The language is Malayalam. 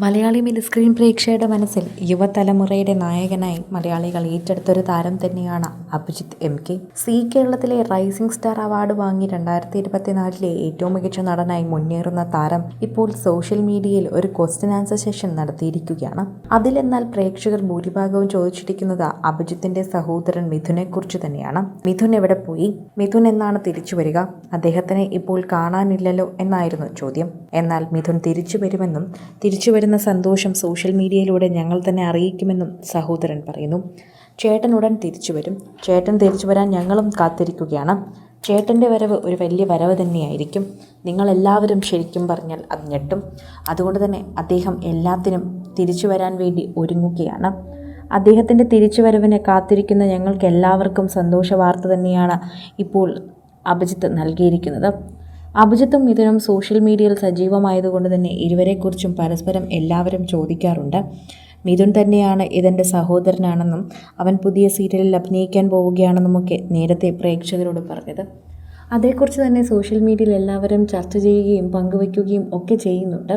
മലയാളി മിനി പ്രേക്ഷകരുടെ മനസ്സിൽ യുവതലമുറയുടെ നായകനായി മലയാളികൾ ഏറ്റെടുത്തൊരു താരം തന്നെയാണ് അഭിജിത്ത് MK. കേരളത്തിലെ റൈസിംഗ് സ്റ്റാർ അവാർഡ് വാങ്ങി 2024 ഏറ്റവും മികച്ച നടനായി മുന്നേറുന്ന താരം ഇപ്പോൾ സോഷ്യൽ മീഡിയയിൽ ഒരു ക്വസ്റ്റ്യൻ ആൻസർ സെഷൻ നടത്തിയിരിക്കുകയാണ്. അതിലെന്നാൽ പ്രേക്ഷകർ ഭൂരിഭാഗവും ചോദിച്ചിരിക്കുന്നത് അഭിജിത്തിന്റെ സഹോദരൻ മിഥുനെ കുറിച്ച് തന്നെയാണ്. മിഥുൻ എവിടെ പോയി? മിഥുൻ എന്നാണ് തിരിച്ചു വരിക? അദ്ദേഹത്തിനെ ഇപ്പോൾ കാണാനില്ലല്ലോ എന്നായിരുന്നു ചോദ്യം. എന്നാൽ മിഥുൻ തിരിച്ചു വരുമെന്നും തിരിച്ചു വരുന്ന സന്തോഷം സോഷ്യൽ മീഡിയയിലൂടെ ഞങ്ങൾ തന്നെ അറിയിക്കുമെന്നും സഹോദരൻ പറയുന്നു. ചേട്ടൻ ഉടൻ തിരിച്ചു വരും. ചേട്ടൻ തിരിച്ചു വരാൻ ഞങ്ങളും കാത്തിരിക്കുകയാണ്. ചേട്ടൻ്റെ വരവ് ഒരു വലിയ വരവ് തന്നെയായിരിക്കും. നിങ്ങളെല്ലാവരും ശരിക്കും പറഞ്ഞാൽ അത് ഞെട്ടും. അതുകൊണ്ട് തന്നെ അദ്ദേഹം എല്ലാത്തിനും തിരിച്ചു വരാൻ വേണ്ടി ഒരുങ്ങുകയാണ്. അദ്ദേഹത്തിൻ്റെ തിരിച്ചുവരവിനെ കാത്തിരിക്കുന്ന ഞങ്ങൾക്ക് എല്ലാവർക്കും സന്തോഷ വാർത്ത തന്നെയാണ് ഇപ്പോൾ അഭിജിത്ത് നൽകിയിരിക്കുന്നത്. അഭിജിത്തും മിഥുനും സോഷ്യൽ മീഡിയയിൽ സജീവമായതുകൊണ്ട് തന്നെ ഇരുവരെക്കുറിച്ചും പരസ്പരം എല്ലാവരും ചോദിക്കാറുണ്ട്. മിഥുൻ തന്നെയാണ് ഇതെൻ്റെ സഹോദരനാണെന്നും അവൻ പുതിയ സീരിയലിൽ അഭിനയിക്കാൻ പോവുകയാണെന്നുമൊക്കെ നേരത്തെ പ്രേക്ഷകരോട് പറഞ്ഞത്. അതേക്കുറിച്ച് തന്നെ സോഷ്യൽ മീഡിയയിൽ എല്ലാവരും ചർച്ച ചെയ്യുകയും പങ്കുവയ്ക്കുകയും ഒക്കെ ചെയ്യുന്നുണ്ട്.